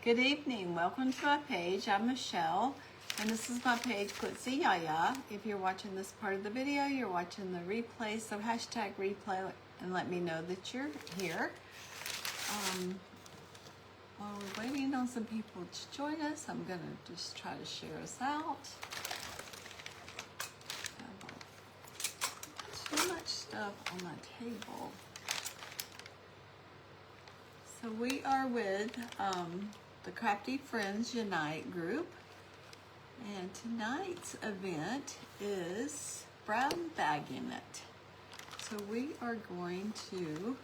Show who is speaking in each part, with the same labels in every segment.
Speaker 1: Good evening. Welcome to my page. I'm Michelle, and this is my page, Quitzy Yaya. If you're watching this part of the video, you're watching the replay, so hashtag replay and let me know that you're here. While we're waiting on some people to join us, I'm going to just try to share us out. Too much stuff on my table. So we are with the Crafty Friends Unite group, and tonight's event is brown bagging it. So we are going to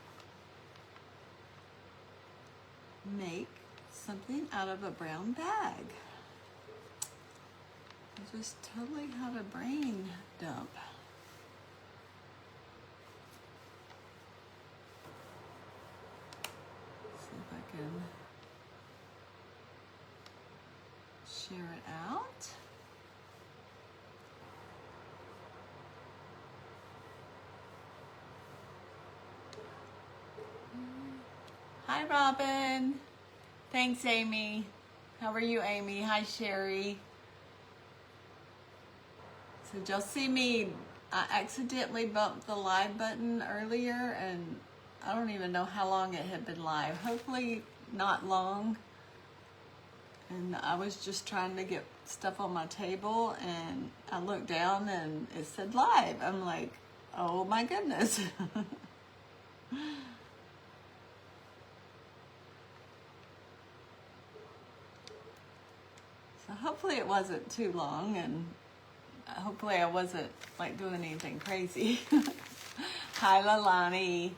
Speaker 1: make something out of a brown bag. I just totally had a brain dump. See if I can share it out. Hi, Robin. Thanks, Amy. How are you, Amy? Hi, Sherry. So y'all see me, I accidentally bumped the live button earlier, and I don't even know how long it had been live. Hopefully not long. And I was just trying to get stuff on my table, and I looked down and it said live. I'm like, oh my goodness. So hopefully it wasn't too long, and hopefully I wasn't like doing anything crazy. Hi, Lalani.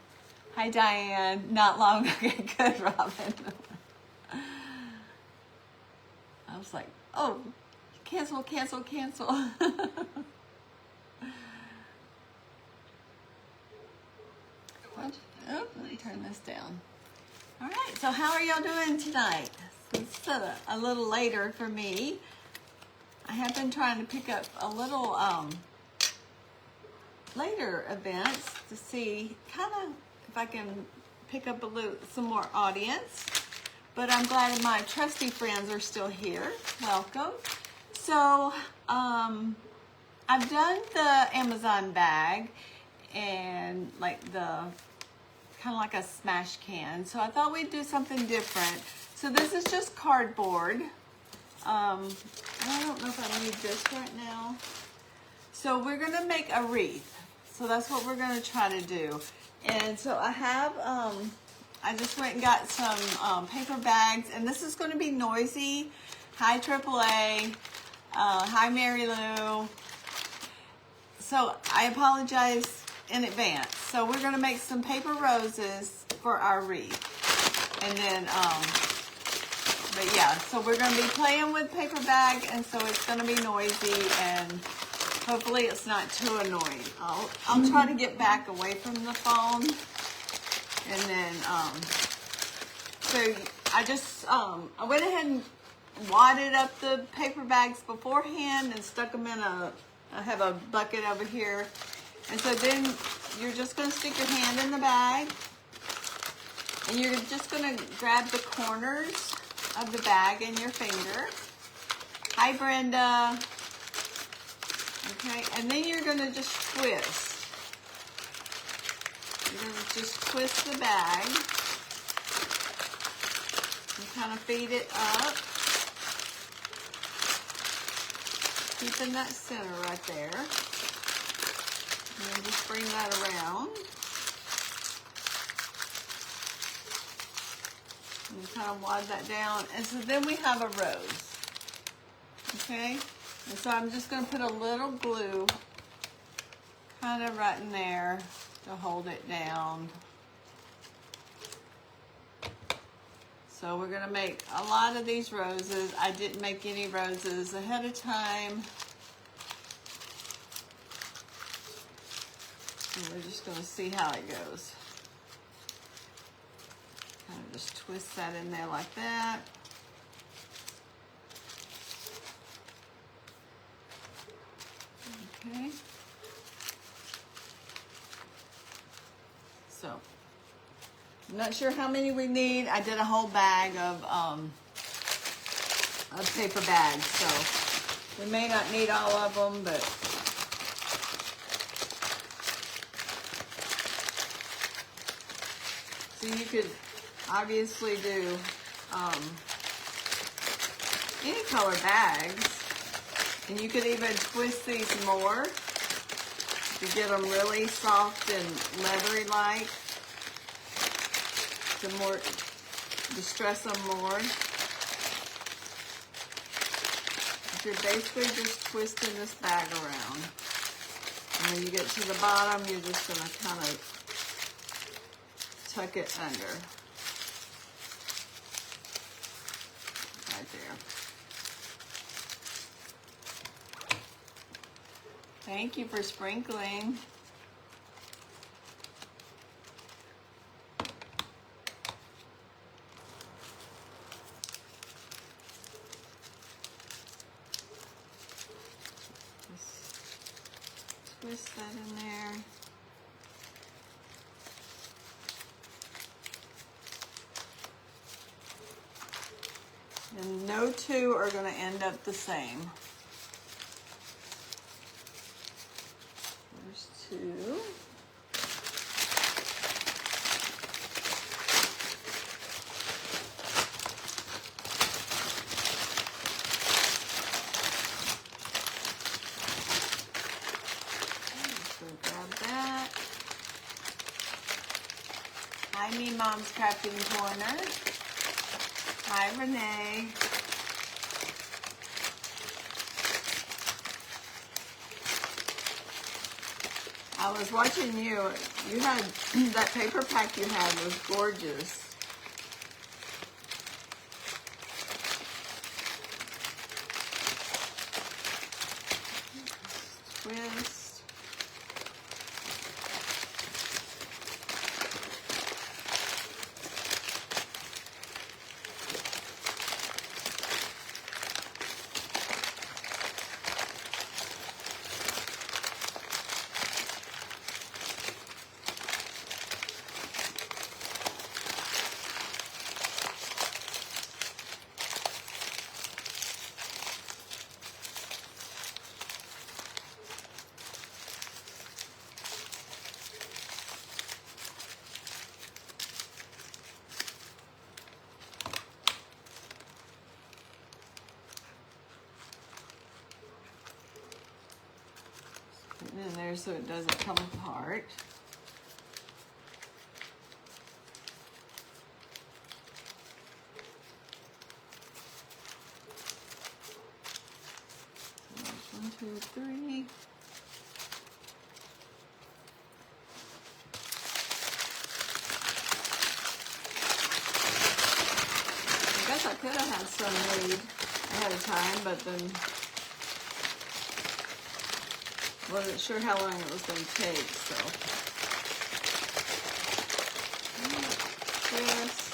Speaker 1: Hi, Diane. Not long. Okay, good, Robin. I was like, oh, cancel, cancel, cancel. What? Oh, let me turn this down. All right, so how are y'all doing tonight? It's a little later for me. I have been trying to pick up a little later events to see kind of if I can pick up some more audience. But I'm glad my trusty friends are still here. Welcome. So I've done the Amazon bag and like the kind of like a smash can. So I thought we'd do something different. So this is just cardboard. I don't know if I need this right now. So we're gonna make a wreath. So that's what we're gonna try to do. And so I have, I just went and got some paper bags, and this is gonna be noisy. Hi, AAA. Hi, Mary Lou. So I apologize in advance. So we're gonna make some paper roses for our wreath. And then, but yeah, so we're gonna be playing with paper bag, and so it's gonna be noisy, and hopefully it's not too annoying. I'll try to get back away from the phone. And then, so I just, I went ahead and wadded up the paper bags beforehand and stuck them in I have a bucket over here. And so then you're just gonna stick your hand in the bag, and you're just gonna grab the corners of the bag in your finger. Hi, Brenda. Okay, and then you're gonna just twist. You're gonna just twist the bag and kind of feed it up, keeping that center right there. And then just bring that around. And kind of wad that down. And so then we have a rose. Okay? And so I'm just going to put a little glue kind of right in there to hold it down. So we're going to make a lot of these roses. I didn't make any roses ahead of time. And we're just going to see how it goes. Kind of just twist that in there like that. Okay. So I'm not sure how many we need. I did a whole bag of of paper bags, so we may not need all of them, but so you could obviously do any color bags, and you could even twist these more to get them really soft and leathery like, to stress them more. You're basically just twisting this bag around. And when you get to the bottom, you're just going to kind of tuck it under. Right there. Thank you for sprinkling. Twist that in there. And no two are going to end up the same. There's two. Hi, me Mom's Crafting Corner. Hi, Renee. I was watching you. You had that paper pack you had was gorgeous. Twist. Put it in there so it doesn't come apart. So there's 1, 2, 3. I guess I could have had some made ahead of time, but then wasn't sure how long it was going to take, so. Twist.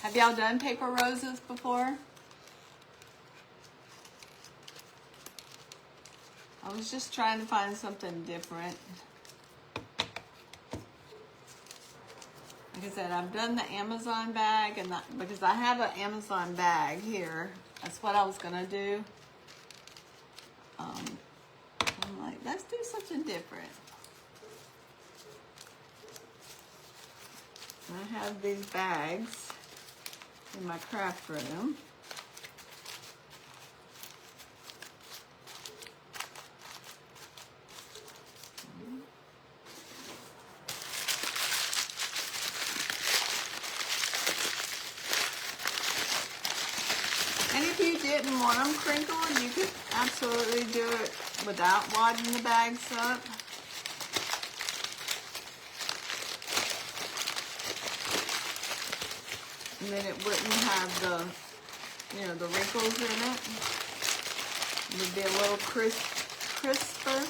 Speaker 1: Have y'all done paper roses before? I was just trying to find something different. Like I said, I've done the Amazon bag, and because I have an Amazon bag here, that's what I was gonna do. I'm like, let's do something different. I have these bags in my craft room. And if you didn't want them crinkled, you could absolutely do it without wadding the bags up. And then it wouldn't have you know, the wrinkles in it. It would be a little crisper.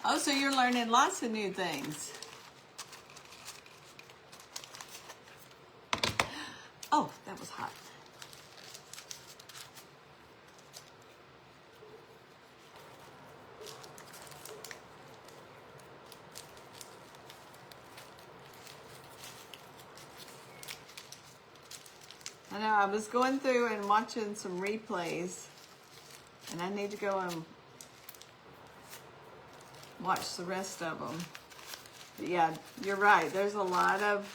Speaker 1: Oh, so you're learning lots of new things. Oh, that was hot. I know, I was going through and watching some replays, and I need to go and watch the rest of them. But yeah, you're right. There's a lot of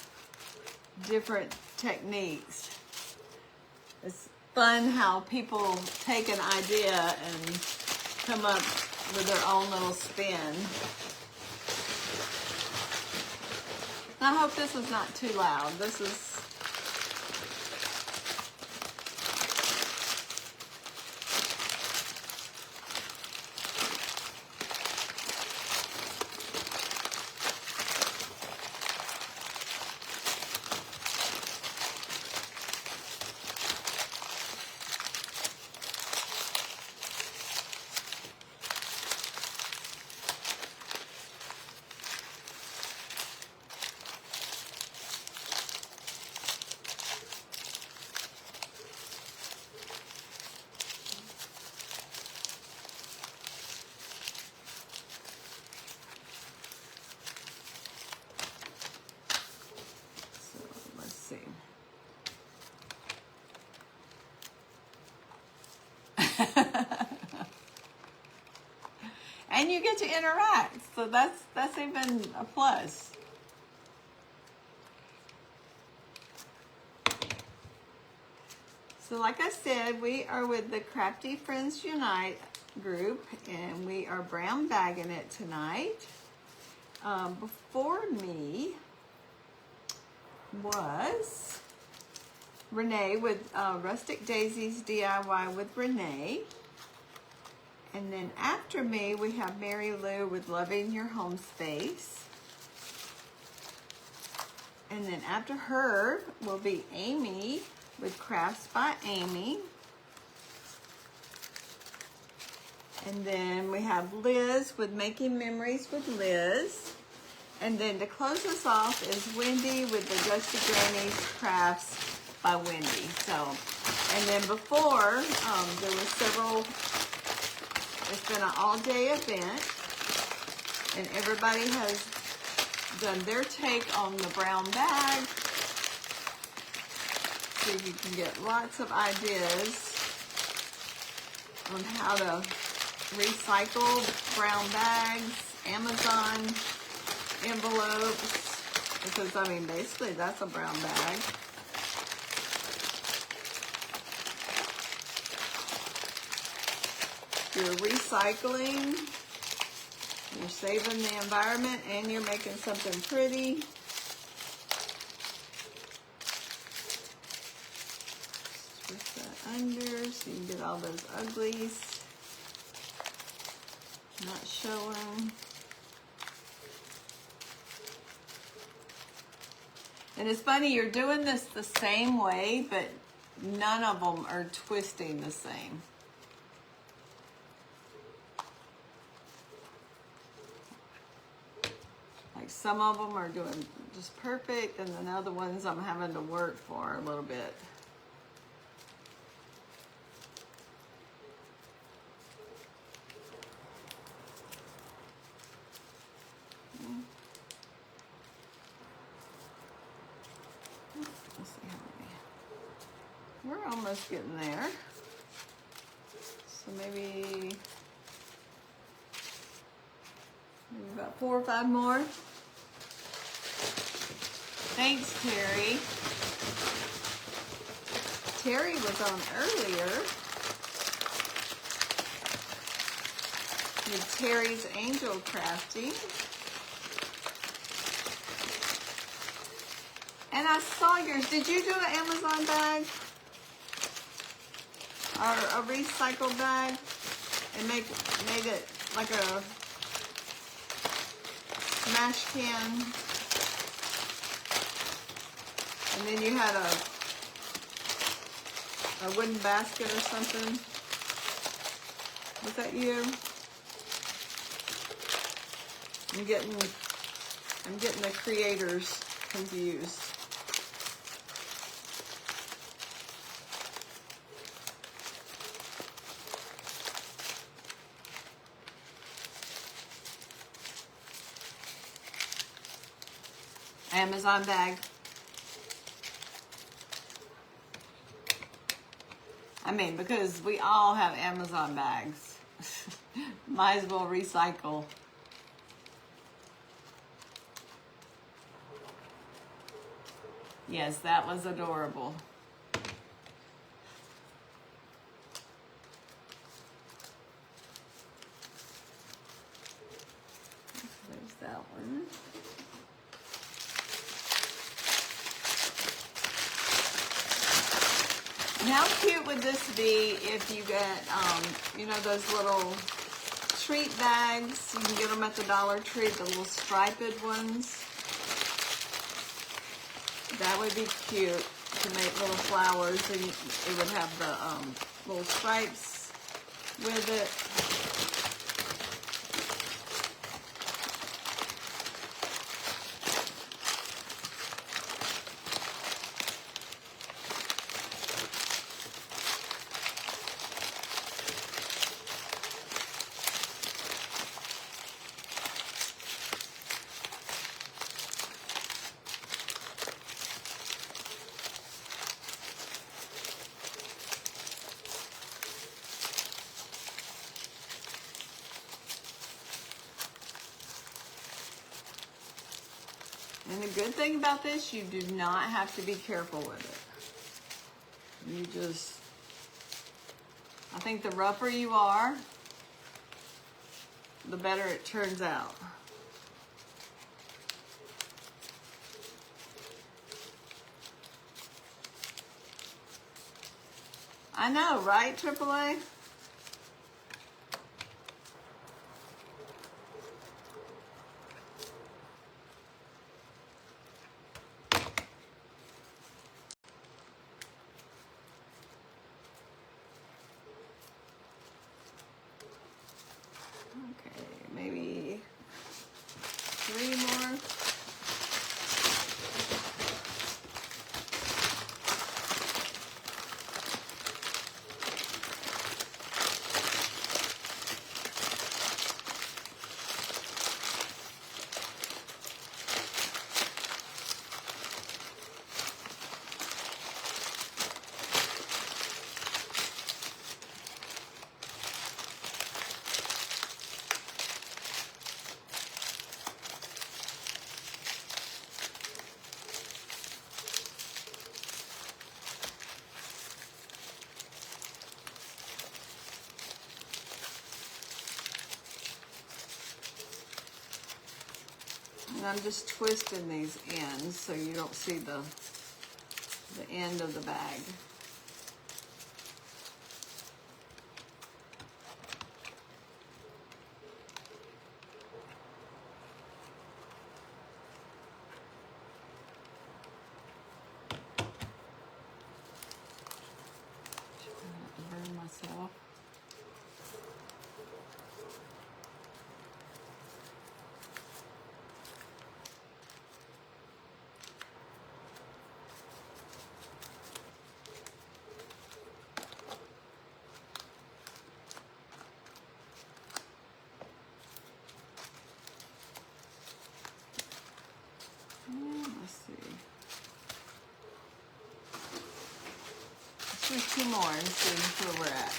Speaker 1: different techniques. It's fun how people take an idea and come up with their own little spin. I hope this is not too loud. This is and you get to interact, so that's even a plus. So like I said, we are with the Crafty Friends Unite group, and we are brown bagging it tonight. Before me was Renee with Rustic Daisies DIY with Renee. And then after me, we have Mary Lou with Loving Your Home Space. And then after her will be Amy with Crafts by Amy. And then we have Liz with Making Memories with Liz. And then to close us off is Wendy with the Dusty Granny's Crafts by Wendy. So, and then before, there were several. It's been an all-day event, and everybody has done their take on the brown bag. So you can get lots of ideas on how to recycle brown bags, Amazon envelopes, because I mean basically that's a brown bag. You're recycling, you're saving the environment, and you're making something pretty. Twist that under so you can get all those uglies not showing. And it's funny, you're doing this the same way, but none of them are twisting the same. Like some of them are doing just perfect, and then other ones I'm having to work for a little bit. Let's see how many. We're almost getting there. So maybe about 4 or 5 more. Thanks, Terry. Terry was on earlier. Need Terry's Angel Crafting. And I saw yours. Did you do an Amazon bag? Or a recycle bag? And made it like a smash can. And then you had a wooden basket or something. Was that you? I'm getting the creators confused. Amazon bag. I mean, because we all have Amazon bags. Might as well recycle. Yes, that was adorable. There's that one. And how cute would this be if you get, you know, those little treat bags? You can get them at the Dollar Tree, the little striped ones. That would be cute to make little flowers, and it would have the little stripes with it. And the good thing about this, you do not have to be careful with it. You just, I think the rougher you are, the better it turns out. I know, right, AAA? Okay, maybe 3 more. And I'm just twisting these ends so you don't see the end of the bag. Burn myself. Let's see. Let's do 2 more and see where we're at.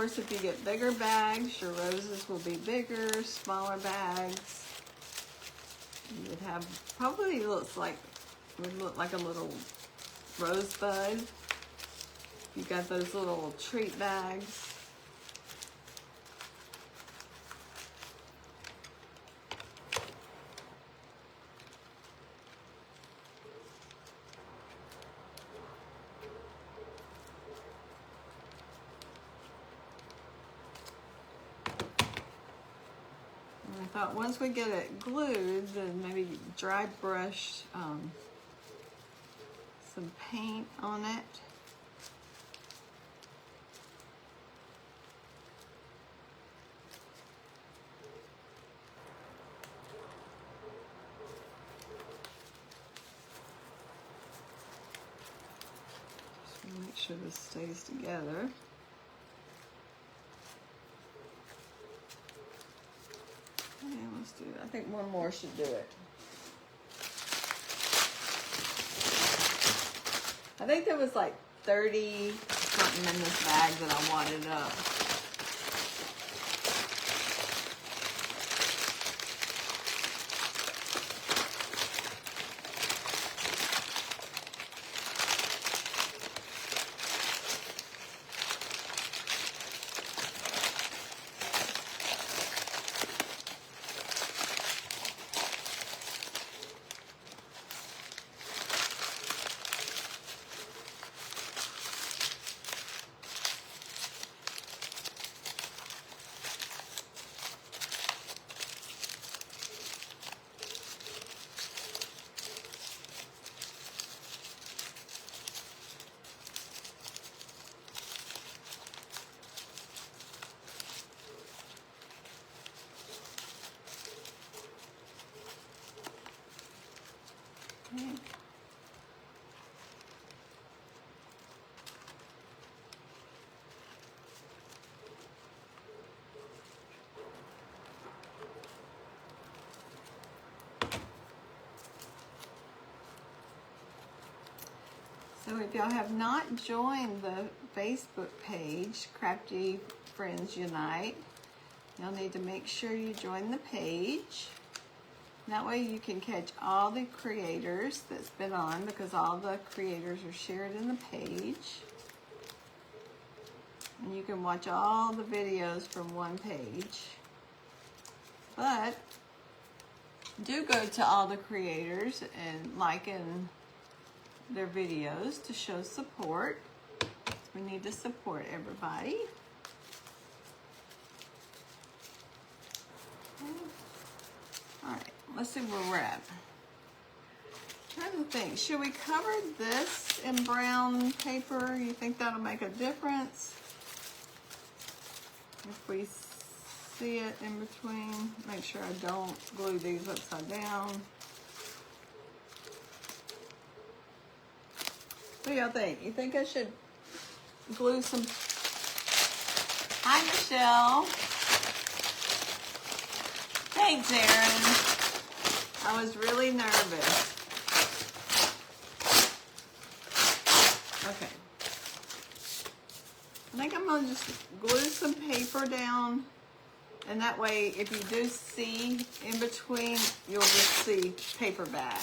Speaker 1: course, if you get bigger bags, your roses will be bigger. Smaller bags, you would have, probably would look like a little rosebud. You got those little treat bags. I thought once we get it glued, then maybe dry brush some paint on it. Just want to make sure this stays together. Yeah, let's do it. I think one more should do it. I think there was like 30 something in this bag that I wadded up. Okay. So if y'all have not joined the Facebook page, Crafty Friends Unite, you'll need to make sure you join the page. That way you can catch all the creators that's been on, because all the creators are shared in the page. And you can watch all the videos from one page. But do go to all the creators and like their videos to show support. We need to support everybody. Okay. All right, let's see where we're at. I'm trying to think, should we cover this in brown paper? You think that'll make a difference? If we see it in between, make sure I don't glue these upside down. What do y'all think? You think I should glue some? Hi, Michelle. Thanks, Erin. I was really nervous. Okay. I think I'm gonna just glue some paper down, and that way if you do see in between, you'll just see paper bag.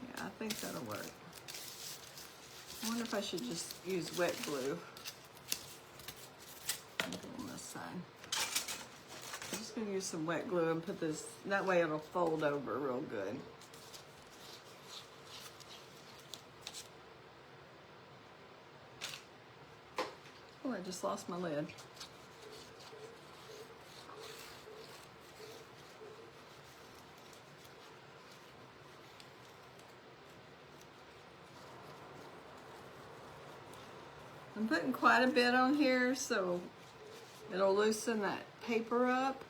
Speaker 1: Yeah, I think that'll work. I wonder if I should just use wet glue. On this side. I'm just gonna use some wet glue and put this, that way it'll fold over real good. Oh, I just lost my lid. I'm putting quite a bit on here, so it'll loosen that paper up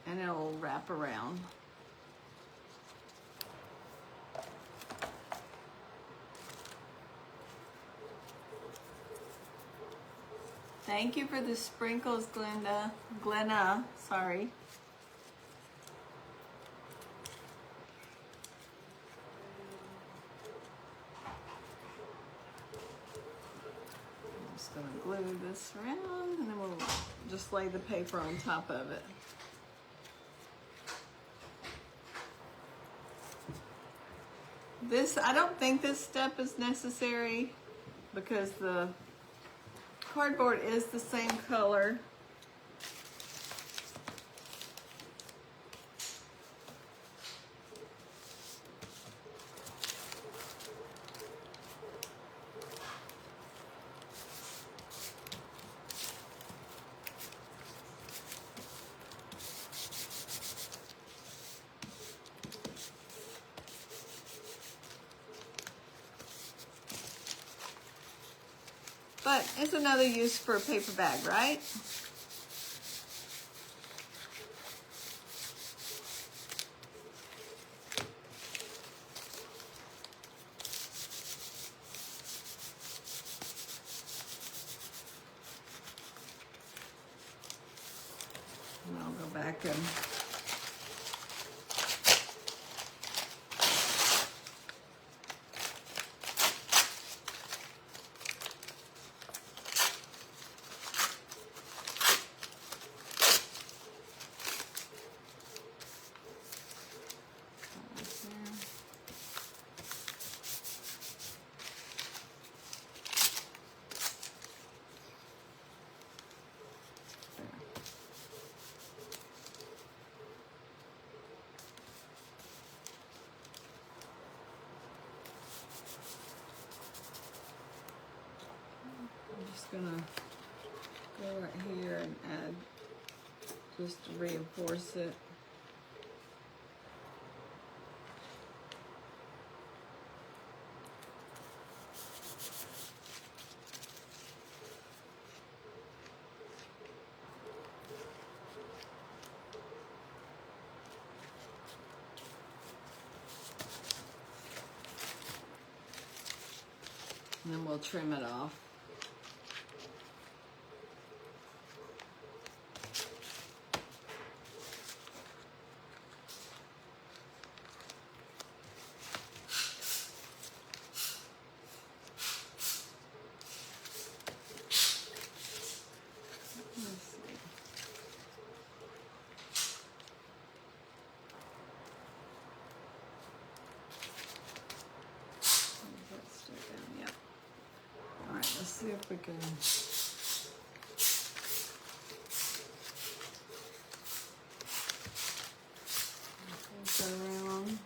Speaker 1: and it'll wrap around. Thank you for the sprinkles, Glenna, sorry. going to glue this around, and then we'll just lay the paper on top of it. This, I don't think this step is necessary because the cardboard is the same color. But it's another use for a paper bag, right? And I'll go back and gonna go right here and add just to reinforce it. And then we'll trim it off. Let's see if we can go around.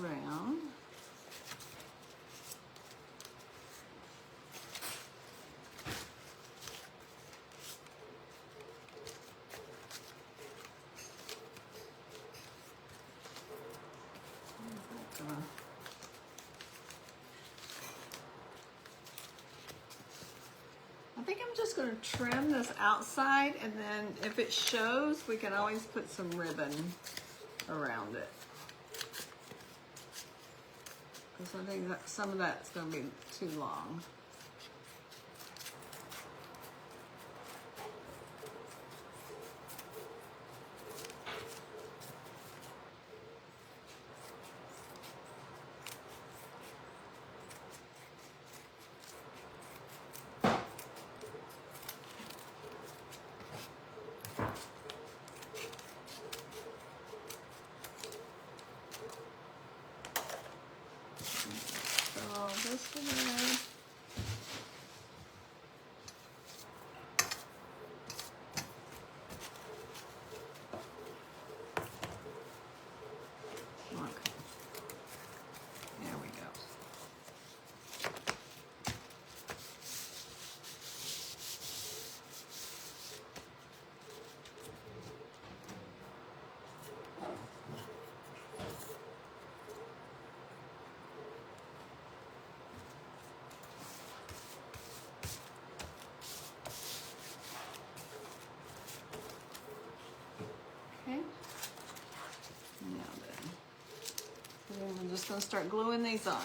Speaker 1: Around. I think I'm just going to trim this outside, and then if it shows, we can always put some ribbon around it. Because I think that some of that's going to be too long. This away. just going to start gluing these on.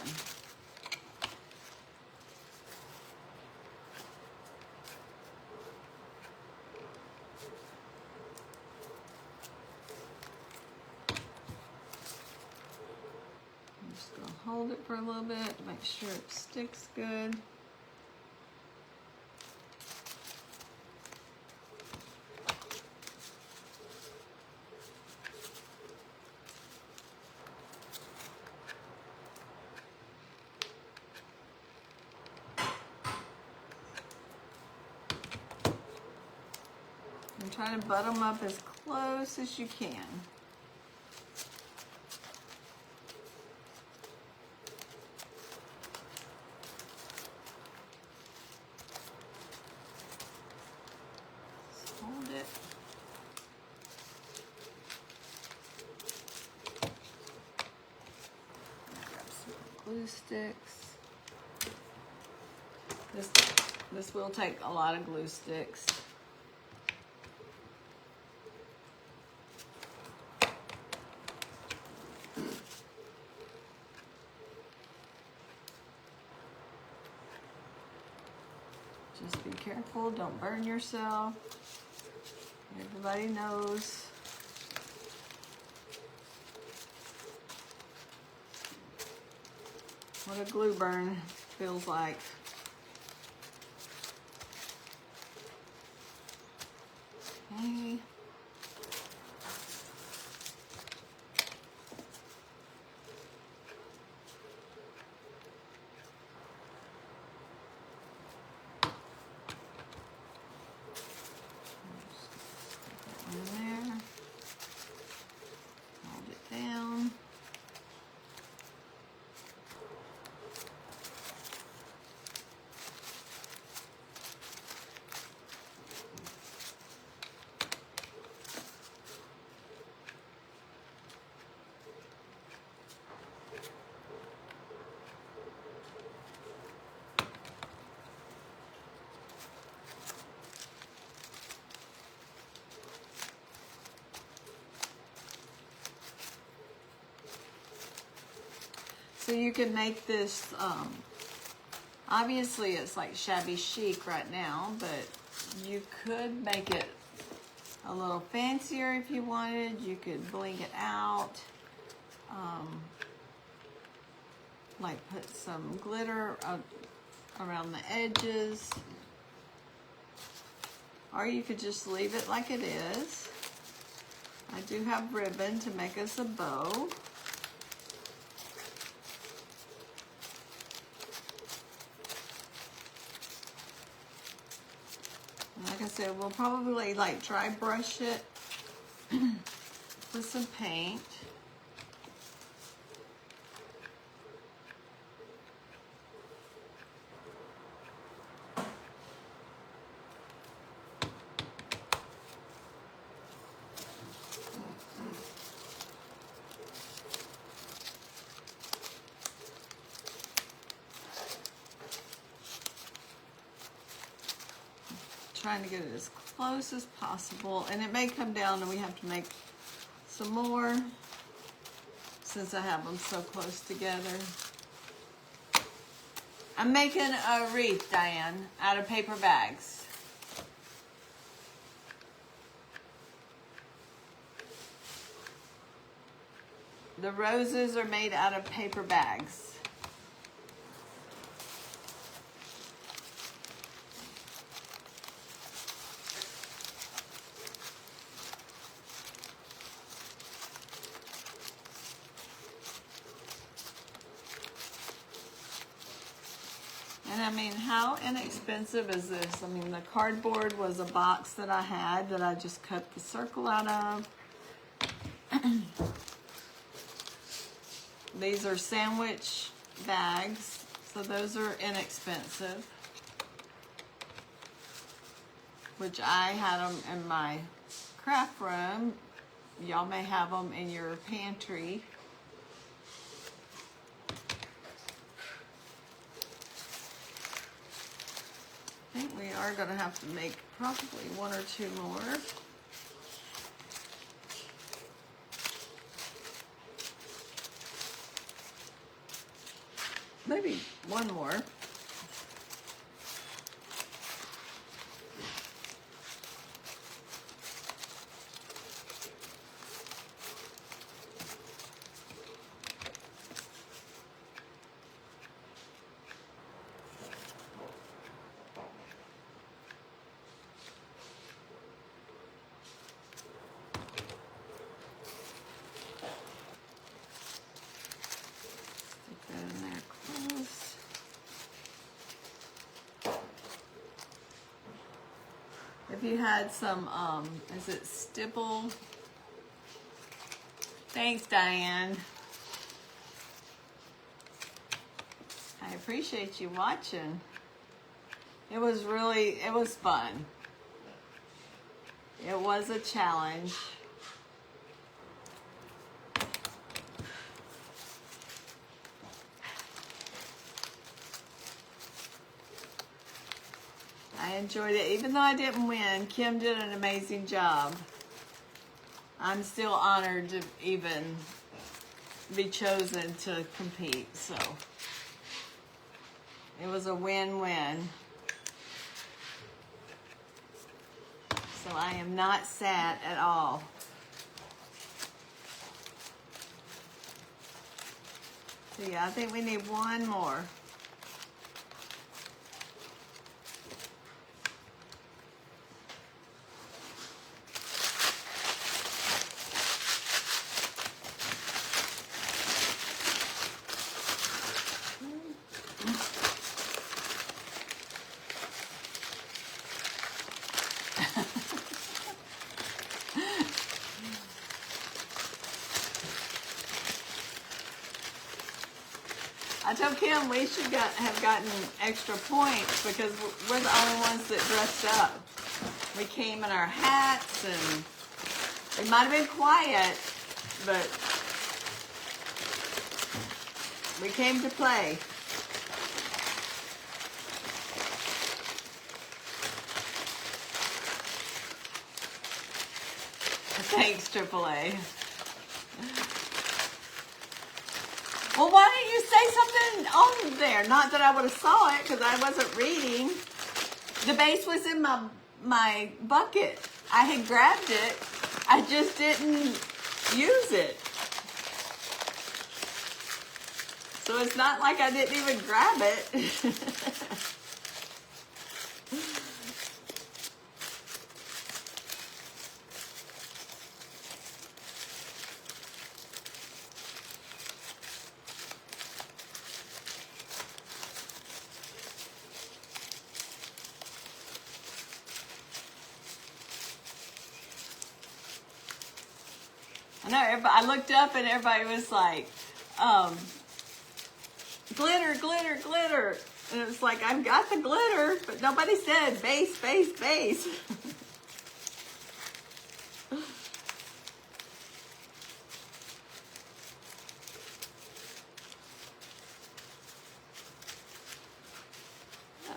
Speaker 1: I'm just going to hold it for a little bit to make sure it sticks good. And try to butt them up as close as you can. Just hold it. Grab some glue sticks. This will take a lot of glue sticks. Just be careful, don't burn yourself. Everybody knows. What a glue burn feels like. Okay. In there, hold it down. So you can make this, obviously it's like shabby chic right now, but you could make it a little fancier if you wanted. You could bling it out, like put some glitter around the edges, or you could just leave it like it is. I do have ribbon to make us a bow. Like I said, we'll probably like dry brush it with some paint. Trying to get it as close as possible, and it may come down and we have to make some more since I have them so close together. I'm making a wreath, Diane, out of paper bags. The roses are made out of paper bags. And I mean, how inexpensive is this? I mean, the cardboard was a box that I had that I just cut the circle out of. These are sandwich bags, so those are inexpensive. Which I had them in my craft room. Y'all may have them in your pantry. I think we are going to have to make probably one or two more. one more. If you had some, is it stipple? Thanks, Diane. I appreciate you watching. It was fun. It was a challenge. I enjoyed it. Even though I didn't win, Kim did an amazing job. I'm still honored to even be chosen to compete, so it was a win-win. So I am not sad at all. So yeah, I think we need one more. I told Kim we should have gotten extra points because we're the only ones that dressed up. We came in our hats and it might have been quiet, but we came to play. Thanks, AAA. Well, why didn't you say something on there? Not that I would have saw it because I wasn't reading. The base was in my bucket. I had grabbed it. I just didn't use it. So it's not like I didn't even grab it. I know, I looked up and everybody was like, glitter, glitter, glitter. And it was like, I've got the glitter, but nobody said base, base, base.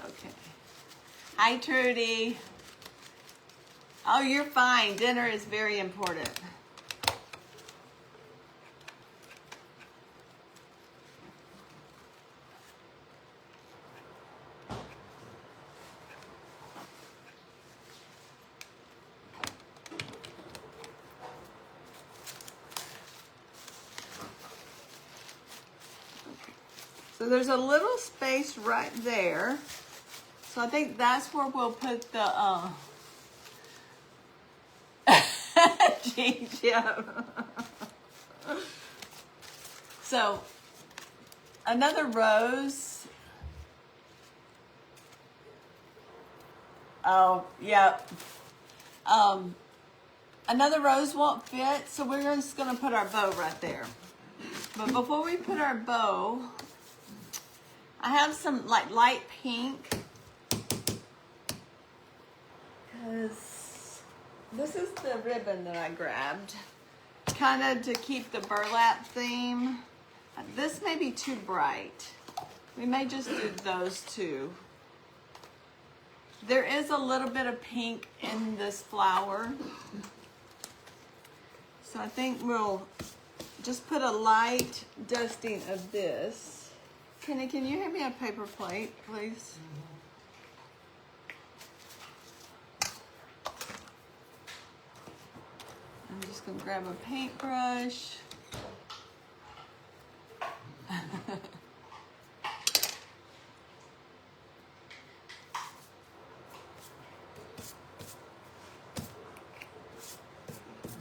Speaker 1: Okay. Hi, Trudy. Oh, you're fine. Dinner is very important. So there's a little space right there. So I think that's where we'll put the jeans, yeah. So another rose. Oh, yeah. Another rose won't fit, so we're just gonna put our bow right there. But before we put our bow, I have some like light pink, because this is the ribbon that I grabbed, kind of to keep the burlap theme. This may be too bright. We may just do those two. There is a little bit of pink in this flower, so I think we'll just put a light dusting of this. Kenny, can you hand me a paper plate, please? I'm just gonna grab a paintbrush.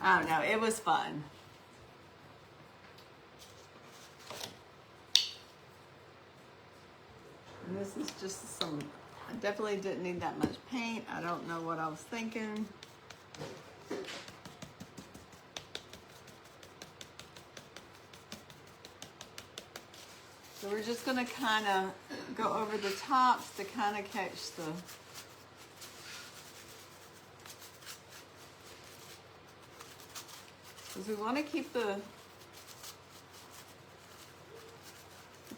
Speaker 1: I don't know, it was fun. And this is just some, I definitely didn't need that much paint. I don't know what I was thinking. So we're just gonna kind of go over the tops to kind of catch the, because we want to keep the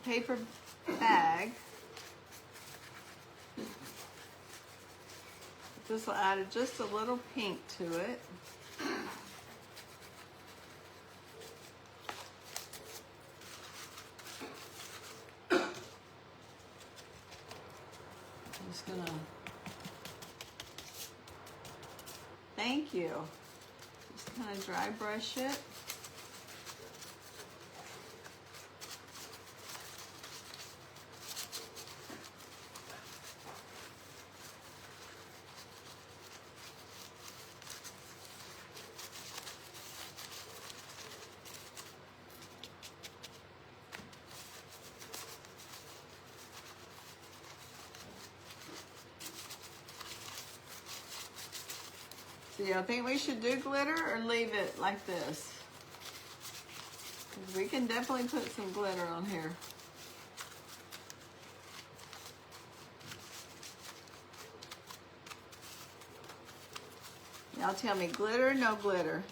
Speaker 1: paper bag. This will add just a little pink to it. I'm just gonna, thank you. Just kind of dry brush it. Do you think we should do glitter or leave it like this? 'Cause we can definitely put some glitter on here. Y'all tell me, glitter, no glitter?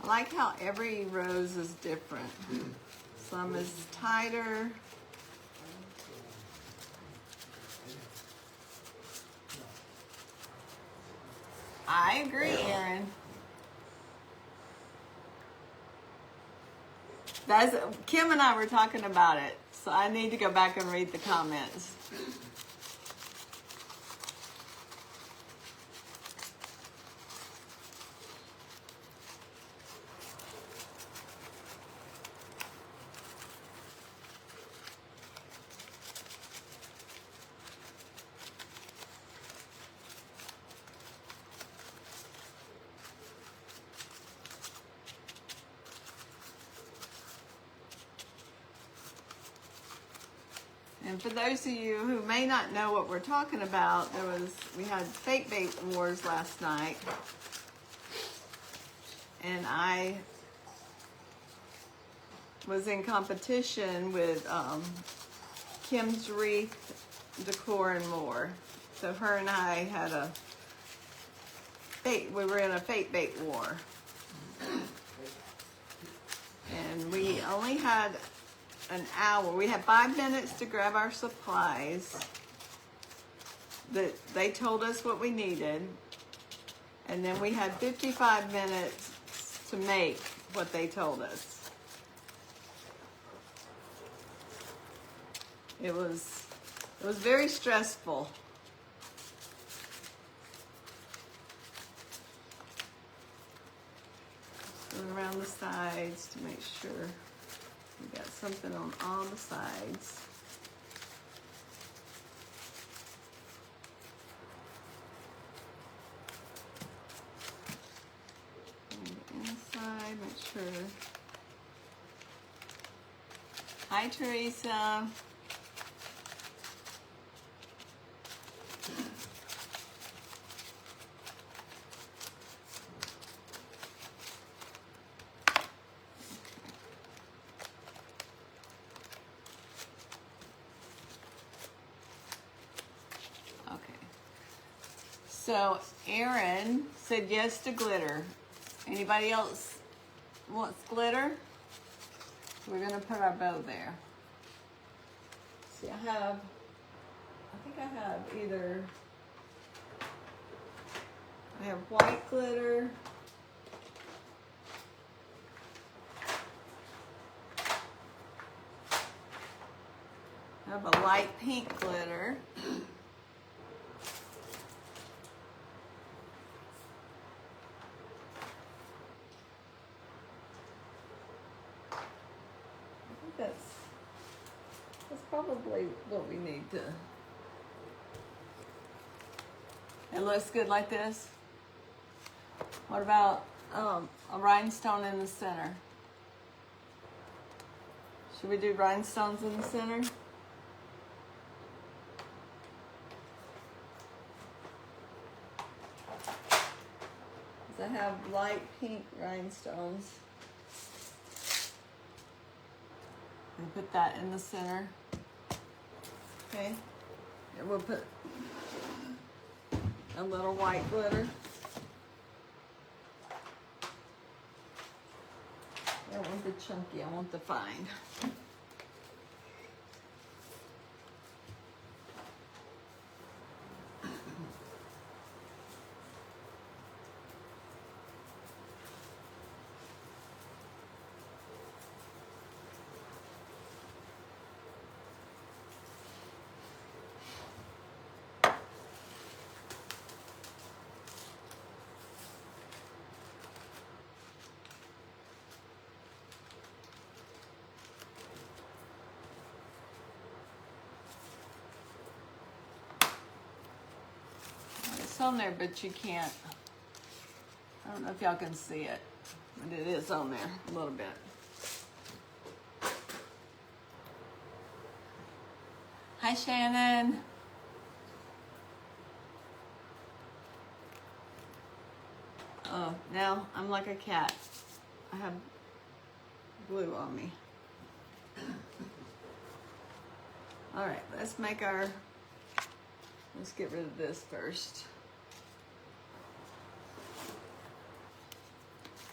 Speaker 1: I like how every rose is different. Some is tighter. I agree, Erin. That's, Kim and I were talking about it, so I need to go back and read the comments. And for those of you who may not know what we're talking about, we had fake bait wars last night, and I was in competition with Kim's Wreath Decor and More. So her and I had we were in a fake bait war, and we only had an hour. We had 5 minutes to grab our supplies. They told us what we needed, and then we had 55 minutes to make what they told us. It was very stressful. Just going around the sides to make sure we got something on all the sides. And the inside, make sure. Hi, Teresa. So Erin said yes to glitter. Anybody else wants glitter? So we're gonna put our bow there. See, I think I have either, I have white glitter, I have a light pink glitter, that's probably what we need to. It looks good like this. What about a rhinestone in the center? Should we do rhinestones in the center? I have light pink rhinestones. And put that in the center. Okay. And we'll put a little white glitter. I don't want the chunky, I want the fine. It's on there, but you can't. I don't know if y'all can see it, but it is on there a little bit. Hi, Shannon. Oh, now I'm like a cat. I have glue on me. All right, let's get rid of this first.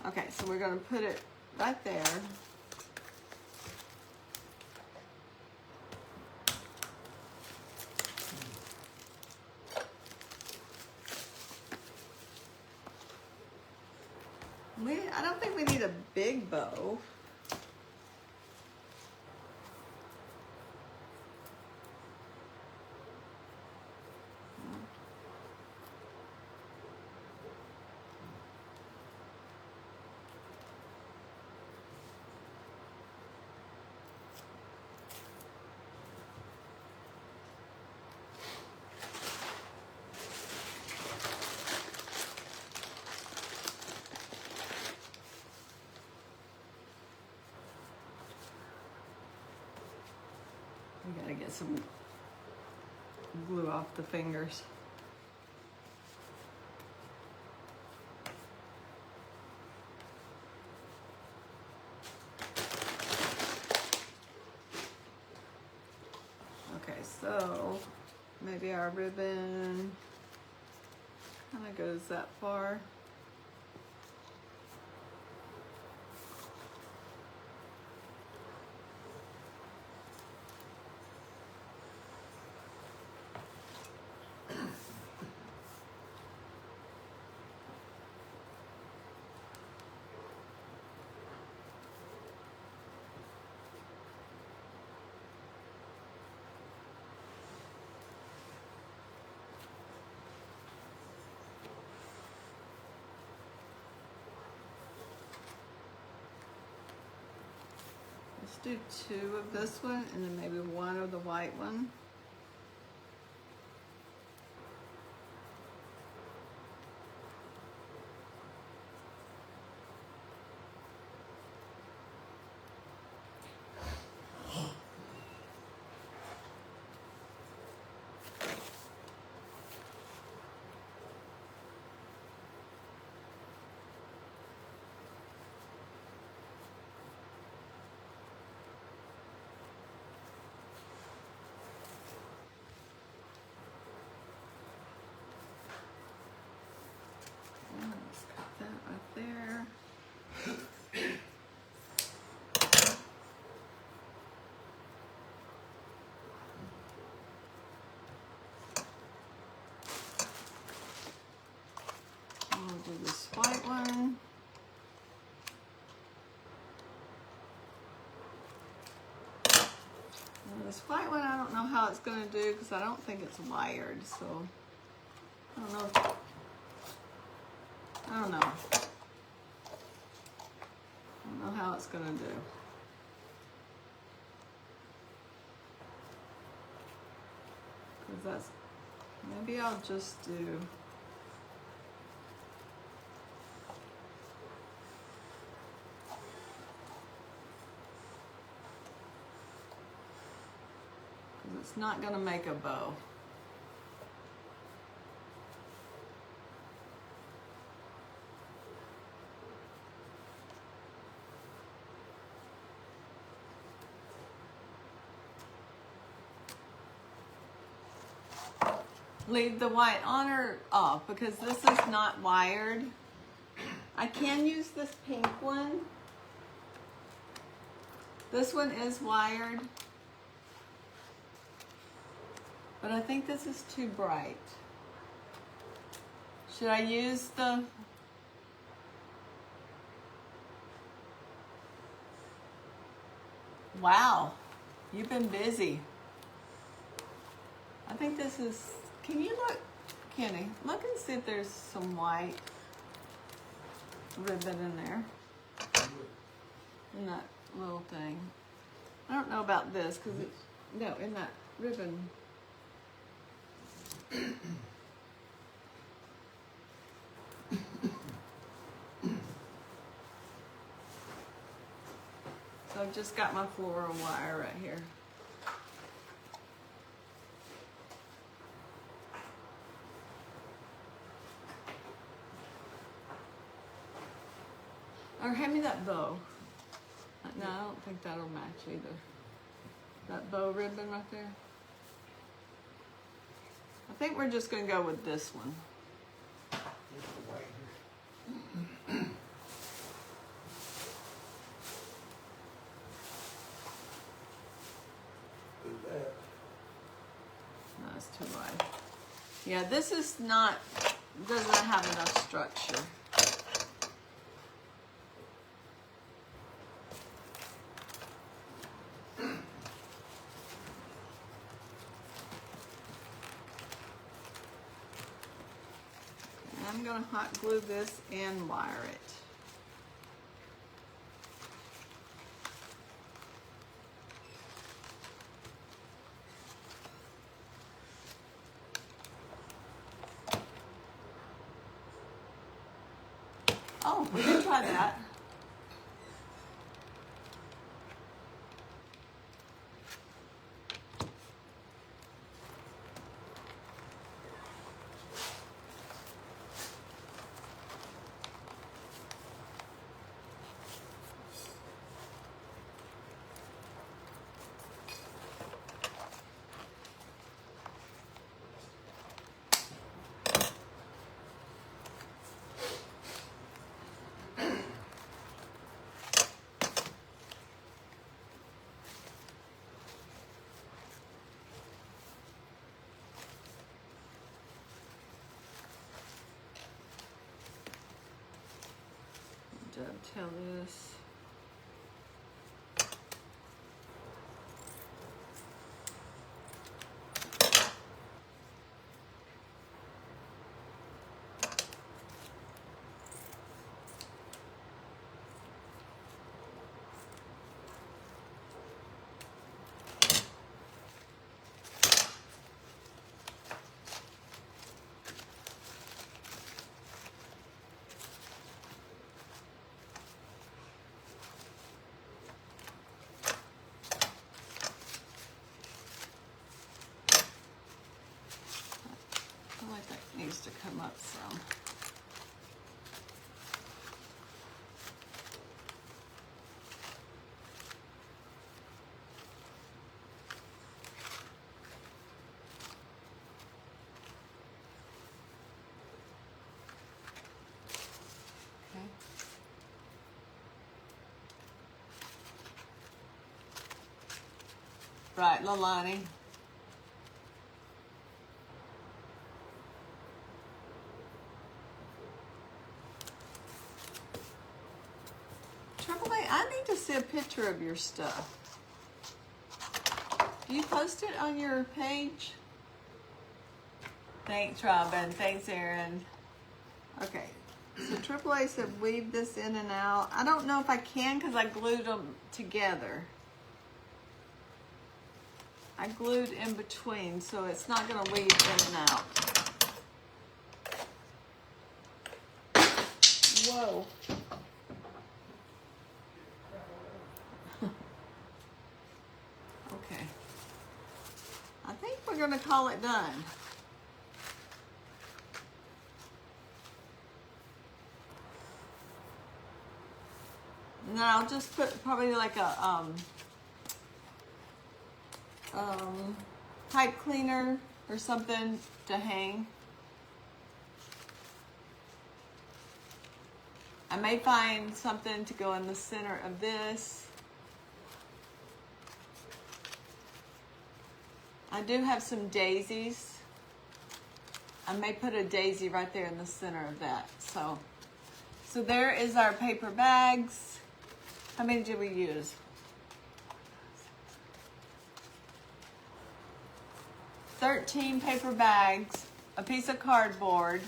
Speaker 1: Okay, so we're gonna put it right there. I don't think we need a big bow. We gotta get some glue off the fingers. Okay, so maybe our ribbon kind of goes that far. Let's do 2 of this one and then maybe 1 of the white one. This white one, I don't know how it's going to do because I don't think it's wired, so I don't know. I don't know how it's going to do. Because that's, maybe I'll just do, it's not going to make a bow. Leave the white on or off because this is not wired. I can use this pink one. This one is wired. But I think this is too bright. Should I use the... Wow, you've been busy. I think this is... Can you look, Kenny? Look and see if there's some white ribbon in there. In that little thing. I don't know about this because it's... No, in that ribbon. So I've just got my floral wire right here. Or hand me that bow. No, I don't think that'll match either. That bow ribbon right there. I think we're just going to go with this one. No, it's too wide. Yeah, this is not, doesn't have enough structure. I'm going to hot glue this and wire it. Oh, we did try that. Dovetail this. Needs to come up some. Okay. Right, Lilani. I need to see a picture of your stuff. Do you post it on your page? Thanks, Robin. Thanks, Aaron. Okay. So AAA said weave this in and out. I don't know if I can because I glued them together. I glued in between, so it's not going to weave in and out. Whoa. Okay. I think we're going to call it done. And then I'll just put probably like a pipe cleaner or something to hang. I may find something to go in the center of this. I do have some daisies. I may put a daisy right there in the center of that. So there is our paper bags. How many did we use? 13 paper bags, a piece of cardboard,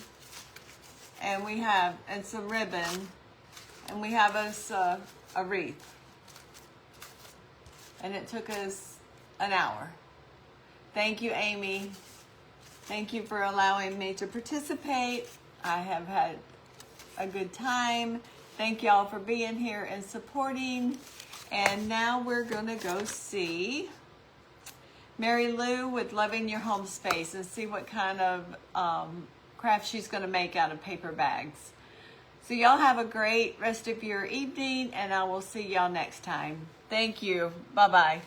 Speaker 1: and some ribbon, and we have us a wreath. And it took us an hour. Thank you, Amy. Thank you for allowing me to participate. I have had a good time. Thank y'all for being here and supporting. And now we're gonna go see Mary Lou with Loving Your Home Space and see what kind of craft she's gonna make out of paper bags. So y'all have a great rest of your evening, and I will see y'all next time. Thank you. Bye-bye.